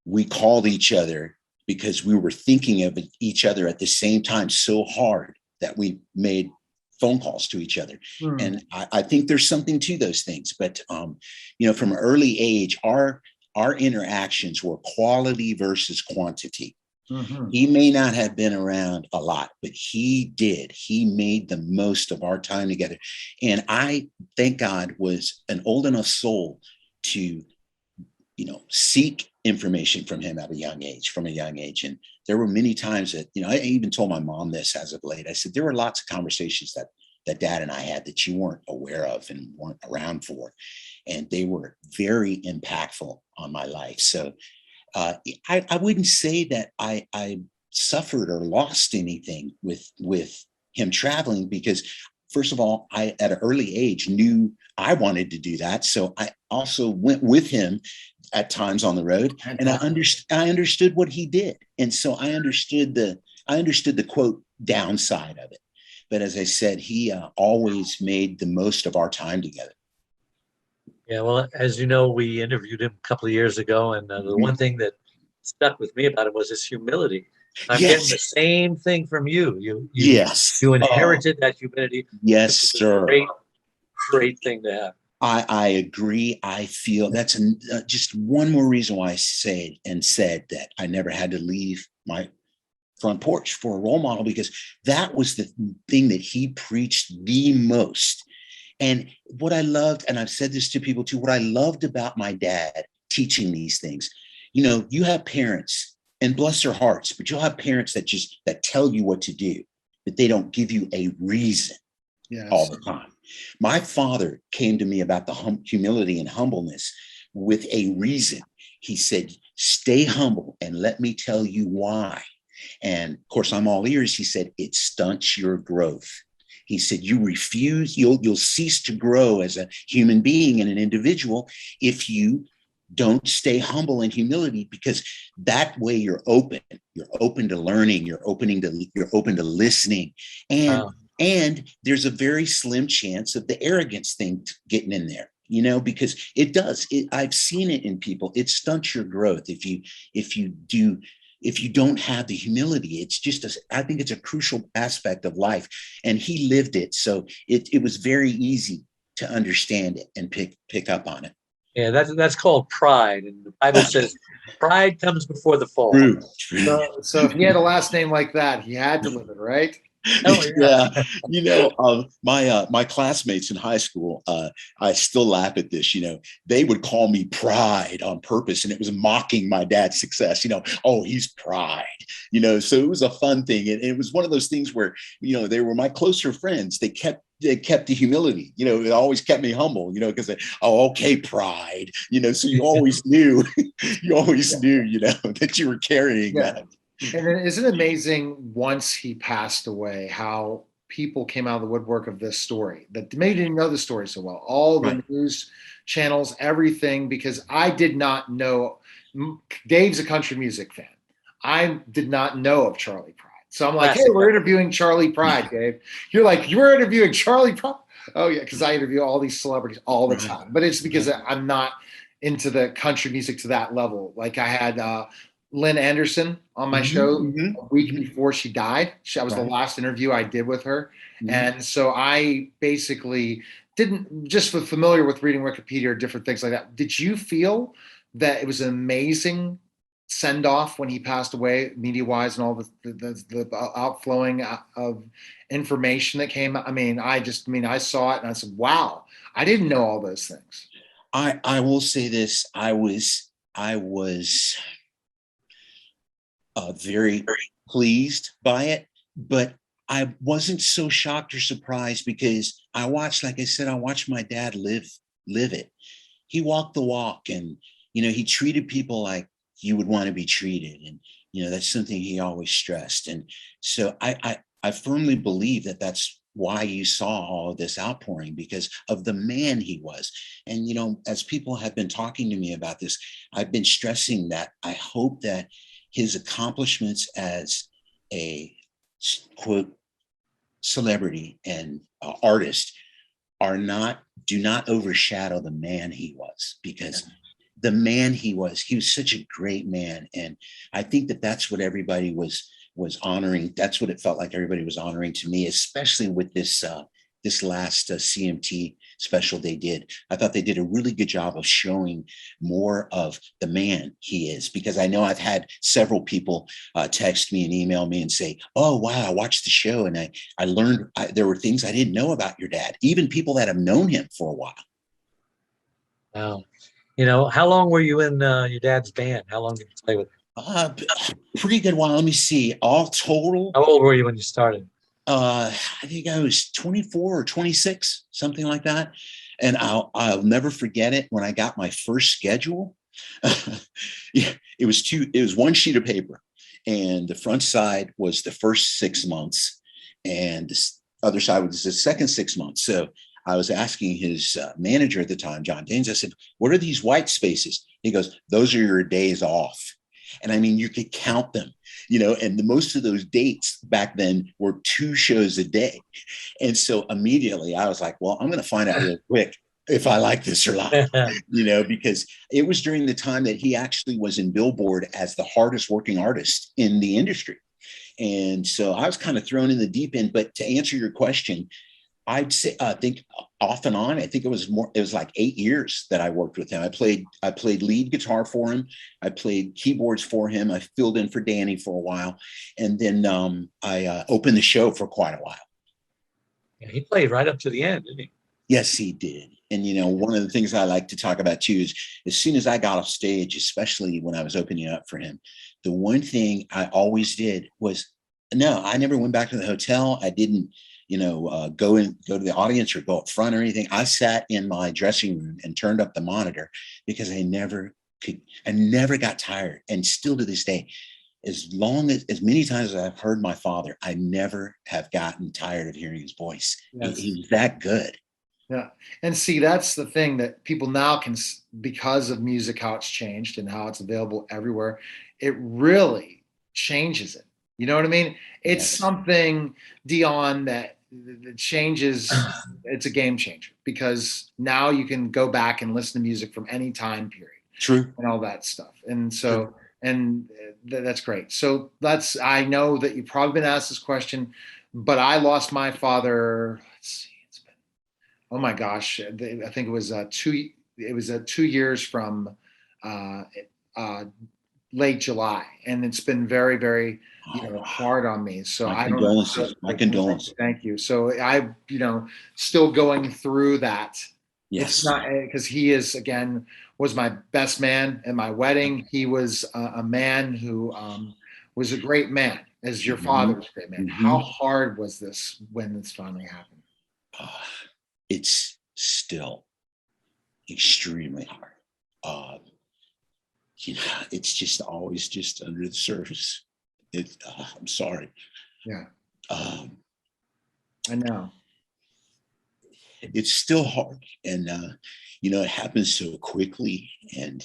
we called each other because we were thinking of each other at the same time so hard that we made phone calls to each other. And I think there's something to those things. But, from an early age, our our interactions were quality versus quantity. Mhm. He may not have been around a lot, but he did. He made the most of our time together. And I, thank God, was an old enough soul to, seek information from him at a young age, from a young age. And there were many times that, I even told my mom this as of late. I said, there were lots of conversations that Dad and I had that you weren't aware of and weren't around for. And they were very impactful on my life. So I wouldn't say that I suffered or lost anything with him traveling, because first of all, I at an early age knew I wanted to do that. So I also went with him at times on the road, and I understood what he did. And so I understood the quote downside of it. But as I said, he always made the most of our time together. Yeah, well, as you know, we interviewed him a couple of years ago, and the one thing that stuck with me about him was his humility. I'm getting the Yes. same thing from you. You Yes. inherited that humility. Yes, Which is a sir. great thing to have. I agree. I feel that's just one more reason why I said that I never had to leave my front porch for a role model, because that was the thing that he preached the most. And what I loved, and I've said this to people too, what I loved about my dad teaching these things, you have parents, and bless their hearts, but you'll have parents that tell you what to do, but they don't give you a reason all the time. My father came to me about the humility and humbleness with a reason. He said, stay humble and let me tell you why. And of course, I'm all ears. He said, it stunts your growth. He said, you'll cease to grow as a human being and an individual if you don't stay humble and humility, because that way you're open to learning, you're open to listening. And there's a very slim chance of the arrogance thing getting in there, because I've seen it in people. It stunts your growth if you don't have the humility. It's just I think it's a crucial aspect of life, and he lived it. So it was very easy to understand it and pick up on it. Yeah, that's called pride, and the Bible says pride comes before the fall. True. So if he had a last name like that, he had to live it, right? Oh, yeah. My classmates in high school, I still laugh at this. They would call me Pride on purpose, and it was mocking my dad's success. Oh, he's Pride. So it was a fun thing, and it was one of those things where they were my closer friends. They kept the humility. It always kept me humble. Because okay, Pride. So you always knew, that you were carrying that. And isn't it amazing once he passed away how people came out of the woodwork of this story that maybe didn't know the story so well, all the news channels, everything, because I did not know. Dave's a country music fan. I did not know of Charley Pride. So I'm like, hey, we're interviewing Charley Pride, Dave. You're like, you're interviewing Charley Pride? Oh, yeah, because I interview all these celebrities all the time. But it's because I'm not into the country music to that level. Like I had Lynn Anderson on my show a week before she died. That was the last interview I did with her. And so I basically didn't, just familiar with reading Wikipedia or different things like that. Did you feel that it was an amazing send off when he passed away, media wise, and all the outflowing of information that came? I saw it and I said, wow, I didn't know all those things. I will say this. I was very pleased by it, but I wasn't so shocked or surprised, because I watched my dad live it. He walked the walk, and he treated people like you would want to be treated, and that's something he always stressed. And so I firmly believe that that's why you saw all of this outpouring, because of the man he was. And as people have been talking to me about this, I've been stressing that I hope that his accomplishments as a quote celebrity and artist do not overshadow the man he was, because the man he was such a great man. And I think that that's what everybody was honoring. That's what it felt like everybody was honoring to me, especially with this this last CMT special they did. I thought they did a really good job of showing more of the man he is, because I know I've had several people text me and email me and say, oh, wow, I watched the show and I learned there were things I didn't know about your dad, even people that have known him for a while. Wow. You know, how long were you in your dad's band? How long did you play with him? Pretty good while. Let me see. All total, How old were you when you started? I think I was 24 or 26, something like that. And I'll never forget it. When I got my first schedule, yeah, it was one sheet of paper, and the front side was the first 6 months, and the other side was the second 6 months. So I was asking his manager at the time, John Danes, I said, what are these white spaces? He goes, those are your days off. And I mean, you could count them, and most of those dates back then were 2 shows a day. And so immediately I was like, well, I'm going to find out real quick if I like this or not, because it was during the time that he actually was in Billboard as the hardest working artist in the industry. And so I was kind of thrown in the deep end. But to answer your question, I'd say, I think off and on, I think it was like 8 years that I worked with him. I played lead guitar for him. I played keyboards for him. I filled in for Danny for a while. And then I opened the show for quite a while. Yeah, he played right up to the end, didn't he? Yes, he did. And, one of the things I like to talk about too is as soon as I got off stage, especially when I was opening up for him, the one thing I always did was, no, I never went back to the hotel. I didn't, go to the audience or go up front or anything. I sat in my dressing room and turned up the monitor because I never got tired. And still to this day, as many times as I've heard my father, I never have gotten tired of hearing his voice. Yes. He's that good. Yeah. And see, that's the thing that people now can, because of music, how it's changed and how it's available everywhere, it really changes it. You know what I mean? It's something, Dion, that changes. It's a game changer because now you can go back and listen to music from any time period. True. And all that stuff. And so, that's great. So I know that you've probably been asked this question, but I lost my father. Let's see, it's been, oh my gosh, I think it was 2 years from late July, and it's been very, very, hard on me. So My I don't know. condolences. My condolences. Thank you. So I, still going through that. Yes. It's not because he is, again, was my best man at my wedding. He was a man who was a great man, as your father was a great man. How hard was this when this finally happened? It's still extremely hard. It's just always just under the surface. I'm sorry. Yeah. I know. It's still hard. And, it happens so quickly. And,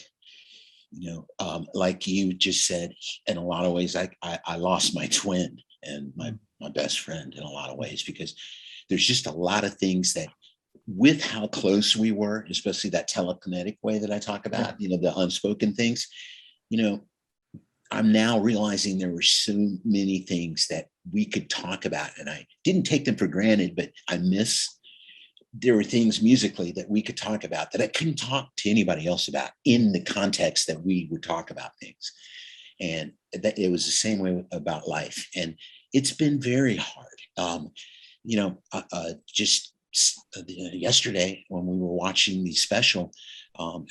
like you just said, in a lot of ways, I lost my twin and my best friend in a lot of ways, because there's just a lot of things that, with how close we were, especially that telekinetic way that I talk about, the unspoken things, I'm now realizing there were so many things that we could talk about, and I didn't take them for granted, but there were things musically that we could talk about that I couldn't talk to anybody else about in the context that we would talk about things. And that it was the same way about life. And it's been very hard. Just yesterday when we were watching the special,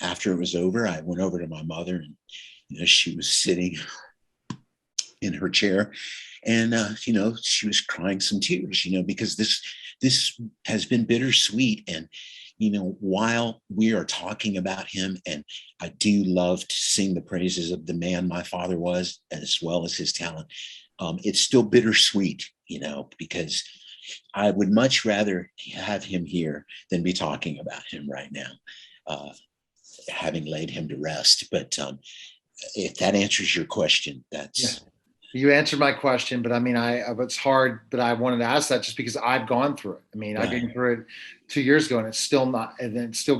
after it was over, I went over to my mother, and she was sitting in her chair, and she was crying some tears, because this has been bittersweet. And while we are talking about him, and I do love to sing the praises of the man my father was, as well as his talent, it's still bittersweet, because I would much rather have him here than be talking about him right now, having laid him to rest. But if that answers your question, that's... Yeah. You answered my question, but I mean, it's hard, but I wanted to ask that just because I've gone through it. I mean, right. I've been through it 2 years ago, and it's still not, and it still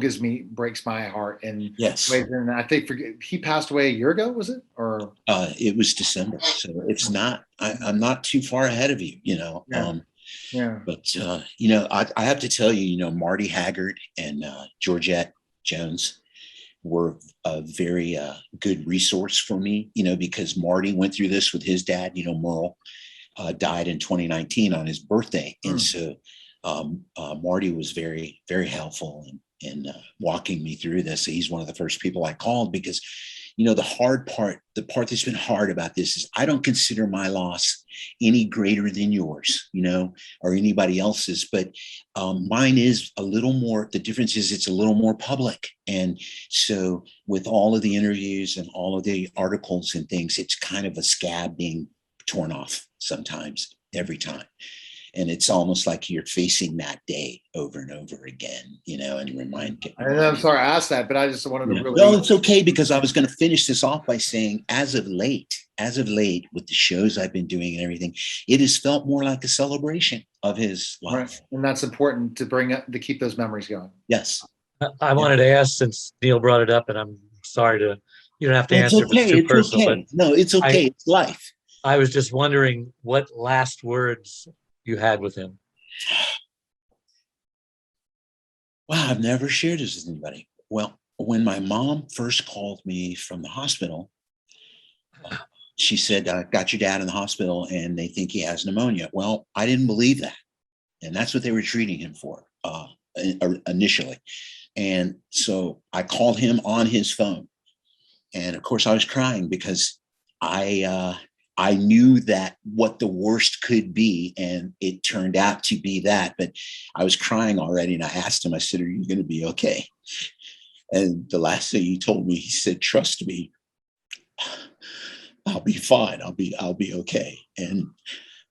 breaks my heart. And yes, and I think he passed away a year ago, was it? Or it was December, so it's not. I'm not too far ahead of you, Yeah. Yeah. But I have to tell you, Marty Haggard and Georgette Jones were a very good resource for me, because Marty went through this with his dad. Merle died in 2019 on his birthday. And so Marty was very, very helpful in walking me through this. He's one of the first people I called because, the hard part, the part that's been hard about this is I don't consider my loss any greater than yours, or anybody else's, but mine is a little more, the difference is it's a little more public. And so with all of the interviews and all of the articles and things, it's kind of a scab being torn off sometimes, every time. And it's almost like you're facing that day over and over again, and remind. And I'm sorry I asked that, but I just wanted to really. No, it's okay, because I was going to finish this off by saying, as of late, with the shows I've been doing and everything, it has felt more like a celebration of his life. Right. And that's important to keep those memories going. Yes. I wanted to ask, since Neil brought it up, and I'm sorry you don't have to answer if it's too personal, but no, it's okay. It's life. I was just wondering what last words you had with him. Wow, I've never shared this with anybody. Well, when my mom first called me from the hospital, she said, I got your dad in the hospital and they think he has pneumonia. Well, I didn't believe that. And that's what they were treating him for initially. And so I called him on his phone. And of course I was crying because I knew that what the worst could be, and it turned out to be that, but I was crying already. And I asked him, I said, are you going to be okay? And the last thing he told me, he said, trust me, I'll be fine. I'll be okay. And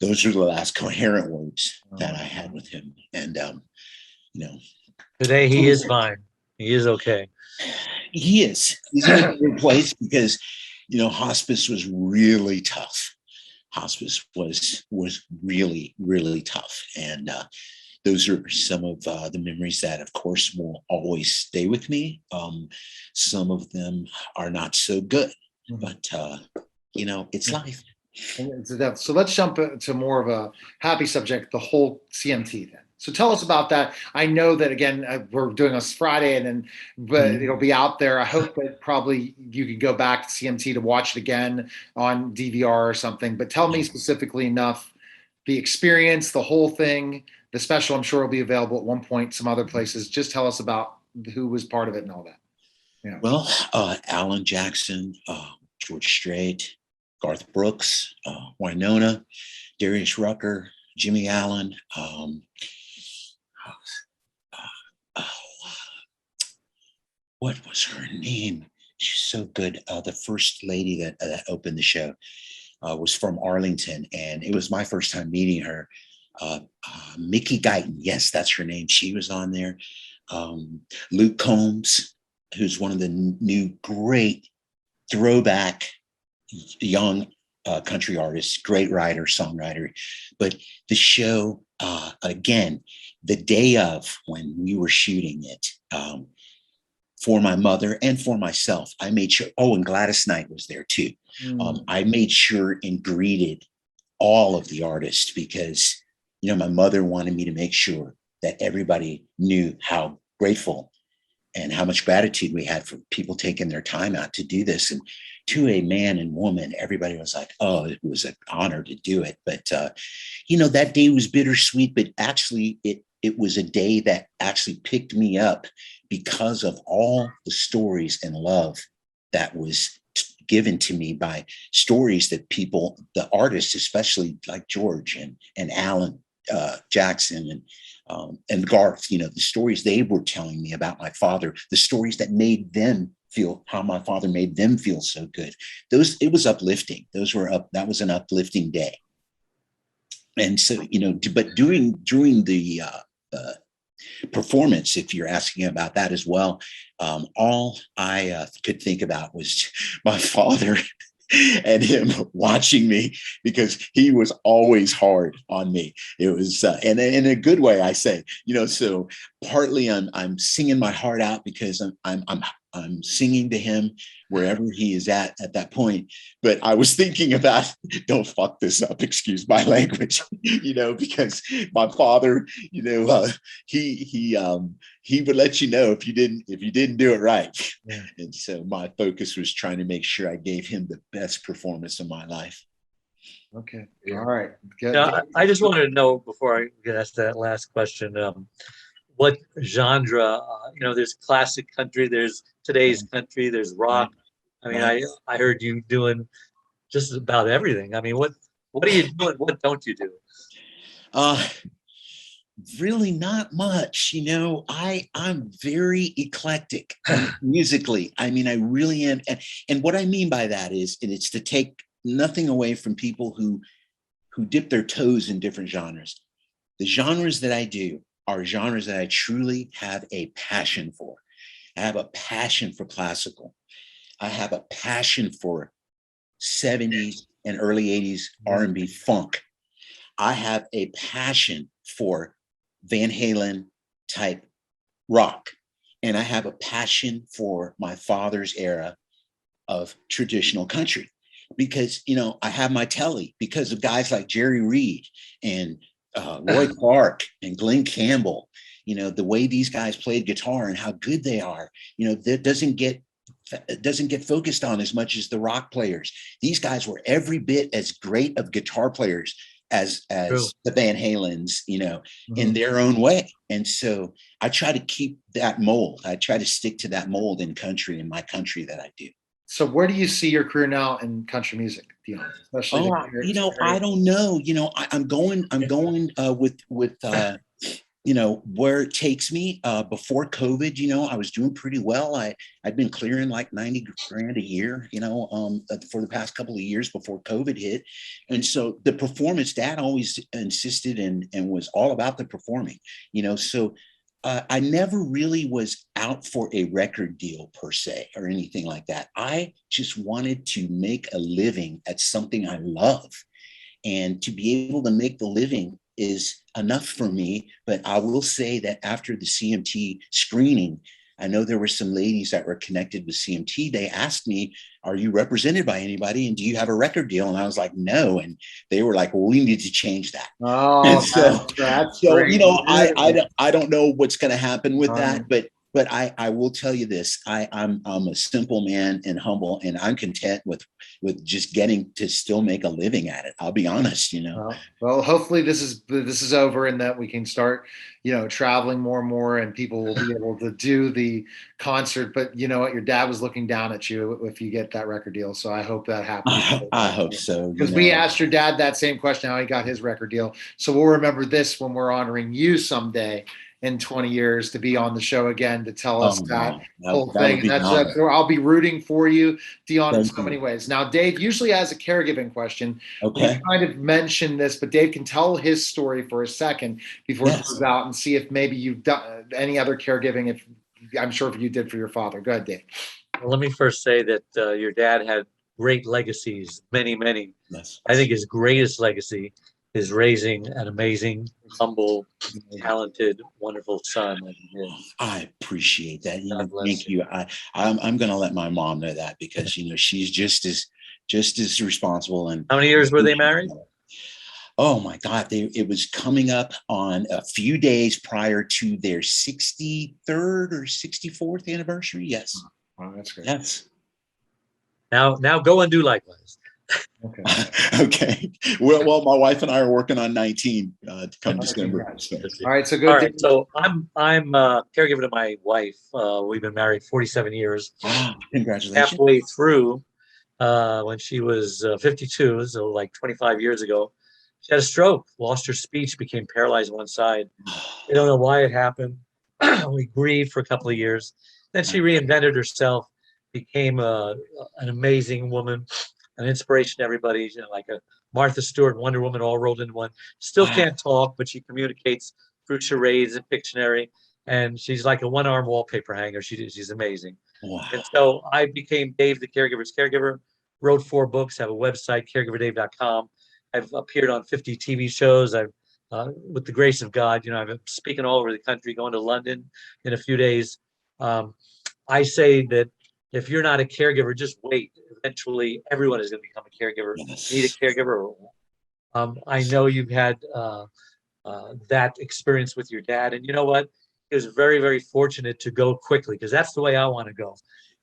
those are the last coherent words that I had with him. And, today he is fine. He is okay. He is. He's in a good place because, hospice was really tough. Hospice was really, really tough. And those are some of the memories that, of course, will always stay with me. Some of them are not so good, but, it's life. So let's jump to more of a happy subject, the whole CMT then. So tell us about that. I know that, again, we're doing this Friday but it'll be out there. I hope that probably you can go back to CMT to watch it again on DVR or something, but tell me specifically enough, the experience, the whole thing, the special, I'm sure will be available at one point, some other places. Just tell us about who was part of it and all that. Yeah. Well, Alan Jackson, George Strait, Garth Brooks, Winona, Darius Rucker, Jimmy Allen, what was her name? She's so good. The first lady that opened the show was from Arlington, and it was my first time meeting her. Mickey Guyton, yes, that's her name. She was on there. Luke Combs, who's one of the new great throwback young country artists, great writer, songwriter. But the show, again, the day of when we were shooting it, for my mother and for myself, I made sure, and Gladys Knight was there too. I made sure and greeted all of the artists because, my mother wanted me to make sure that everybody knew how grateful and how much gratitude we had for people taking their time out to do this. And to a man and woman, everybody was like, oh, it was an honor to do it. But, that day was bittersweet, but actually it was a day that actually picked me up because of all the stories and love that was given to me by stories that people, the artists, especially like George and Alan Jackson and Garth, the stories they were telling me about my father, the stories that made them feel how my father made them feel so good. It was uplifting. That was an uplifting day. And so, but during the performance, if you're asking about that as well, all I could think about was my father and him watching me because he was always hard on me. It was, and in a good way, I say, so partly I'm singing my heart out because I'm I'm singing to him wherever he is at that point. But I was thinking about, don't fuck this up, excuse my language, because my father, he would let you know if you didn't do it right. Yeah. And so my focus was trying to make sure I gave him the best performance of my life. Okay. All right. Good. Now, I just wanted to know before I get asked that last question, what genre? There's classic country, there's today's country, there's rock. I mean, I heard you doing just about everything. I mean, what are you doing? What don't you do? Really not much. I'm very eclectic musically. I mean, I really am. And what I mean by that is, and it's to take nothing away from people who dip their toes in different genres. The genres that I do are genres that I truly have a passion for. I have a passion for classical. I have a passion for 70s and early 80s R&B funk. I have a passion for Van Halen type rock. And I have a passion for my father's era of traditional country. Because, I have my telly because of guys like Jerry Reed and Roy Clark and Glenn Campbell, the way these guys played guitar and how good they are, that doesn't get focused on as much as the rock players. These guys were every bit as great of guitar players as the Van Halens, in their own way. And so I try to keep that mold. I try to stick to that mold in country, in my country that I do. So where do you see your career now in country music, Dion? Especially I don't know. I'm going with where it takes me. Before COVID, I was doing pretty well. I'd been clearing like 90 grand a year, for the past couple of years before COVID hit. And so the performance, Dad always insisted and was all about the performing, so I never really was out for a record deal per se or anything like that. I just wanted to make a living at something I love. And to be able to make the living is enough for me. But I will say that after the CMT screening, I know there were some ladies that were connected with CMT. They asked me, are you represented by anybody? And do you have a record deal? And I was like, no. And they were like, well, we need to change that. Oh, that's great. I don't know what's going to happen with that, but I will tell you this, I'm a simple man and humble, and I'm content with just getting to still make a living at it. I'll be honest, Well, hopefully this is over and that we can start, traveling more and more, and people will be able to do the concert. But you know what, your dad was looking down at you if you get that record deal. So I hope that happens. I hope so. Because we asked your dad that same question, how he got his record deal. So we'll remember this when we're honoring you someday in 20 years to be on the show again to tell us that whole thing. And that's I'll be rooting for you, Dion, in so many ways. Now, Dave usually has a caregiving question. Okay. We kind of mentioned this, but Dave can tell his story for a second before it goes out and see if maybe you've done any other caregiving. If I'm sure if you did for your father. Go ahead, Dave. Well, let me first say that your dad had great legacies, many, many. Yes. I think his greatest legacy is raising an amazing, humble, talented, wonderful son. I appreciate that. Thank you. I'm going to let my mom know that because she's just as responsible. And how many years were they married? Oh my God! It was coming up on a few days prior to their 63rd or 64th anniversary. Yes. Oh, that's great. Yes. Now go and do likewise. Okay. Okay. Well, my wife and I are working on 19 to come December. So. All right. So good. All right. So I'm caregiver to my wife. We've been married 47 years. Wow. Congratulations. Halfway through, when she was 52, so like 25 years ago, she had a stroke, lost her speech, became paralyzed on one side. I don't know why it happened. We grieved for a couple of years. Then she reinvented herself, became an amazing woman, an inspiration to everybody, like a Martha Stewart, Wonder Woman, all rolled into one. Still can't talk, but she communicates through charades and Pictionary, and she's like a one-arm wallpaper hanger. She's amazing. Wow. And so I became Dave the Caregiver's Caregiver, wrote 4 books, have a website, caregiverdave.com. I've appeared on 50 TV shows. I've, with the grace of God, I've been speaking all over the country, going to London in a few days. I say that if you're not a caregiver, just wait. Eventually, everyone is going to become a caregiver. Yes. Need a caregiver. I know you've had that experience with your dad, and you know what? He was very, very fortunate to go quickly because that's the way I want to go.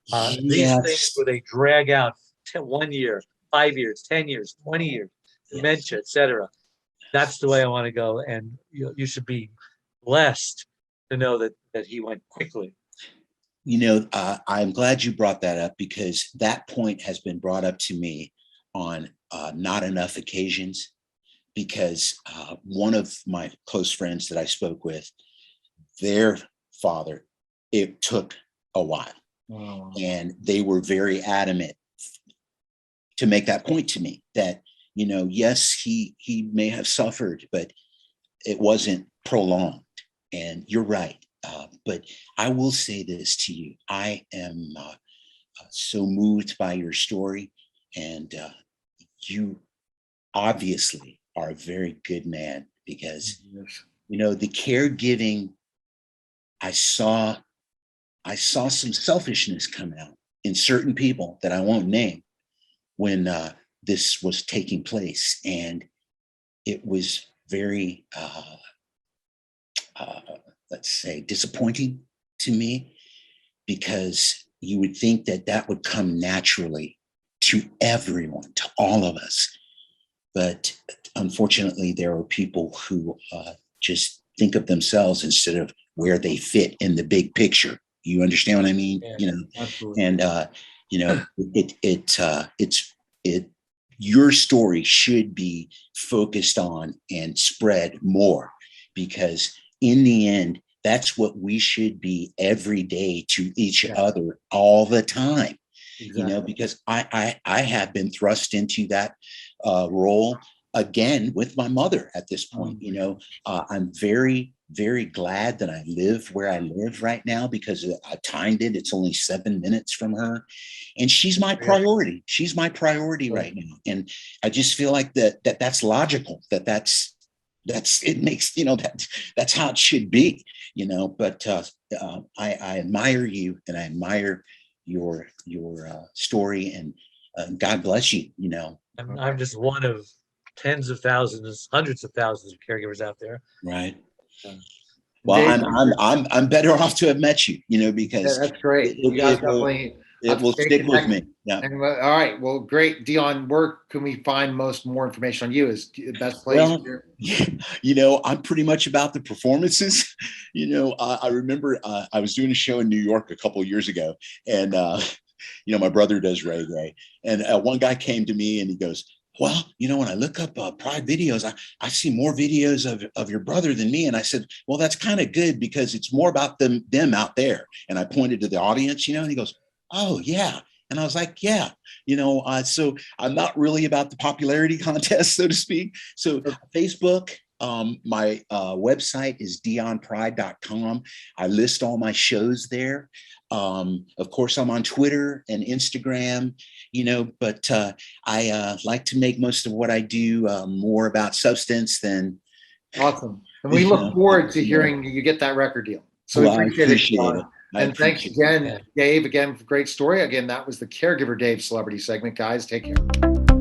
These things Yes. where they drag out 1 year, 5 years, 10 years, 20 years, dementia, etc. That's the way I want to go, and you should be blessed to know that he went quickly. I'm glad you brought that up because that point has been brought up to me on not enough occasions. Because one of my close friends that I spoke with, their father, it took a while. Wow. And they were very adamant to make that point to me that, yes, he may have suffered, but it wasn't prolonged. And you're right. But I will say this to you. I am so moved by your story. And you obviously are a very good man because, the caregiving, I saw some selfishness come out in certain people that I won't name when this was taking place. And it was very, let's say, disappointing to me because you would think that that would come naturally to everyone, to all of us. But unfortunately, there are people who just think of themselves instead of where they fit in the big picture. You understand what I mean? Yeah, absolutely. And your story should be focused on and spread more because in the end, that's what we should be every day to each other all the time. Exactly. Because I have been thrust into that role again with my mother at this point. I'm very, very glad that I live where I live right now because I timed it. It's only 7 minutes from her, and she's my priority. She's my priority right now, and I just feel like that's logical. That's it makes that's how it should be. But I admire you, and I admire your story, and God bless you. I'm just one of tens of thousands, hundreds of thousands of caregivers out there. Right. Uh, Well, Dave, I'm better off to have met you, because that's great. You guys definitely it will stay stick with connected. me. Yeah. And, all right. Well, great. Dion, where can we find more information on you? Is the best place? Well, I'm pretty much about the performances. I remember I was doing a show in New York a couple of years ago, and my brother does reggae, and one guy came to me and he goes, well, when I look up Pride videos, I see more videos of your brother than me. And I said, well, that's kind of good because it's more about them out there. And I pointed to the audience, and he goes, oh, yeah. And I was like, yeah, so I'm not really about the popularity contest, so to speak. So Facebook, my website is dionpride.com. I list all my shows there. Of course, I'm on Twitter and Instagram, but I like to make most of what I do more about substance than. Awesome. And we look forward to hearing you get that record deal. So we appreciate it. And thanks again, Dave, for great story. Again, that was the Caregiver Dave Celebrity segment. Guys, take care.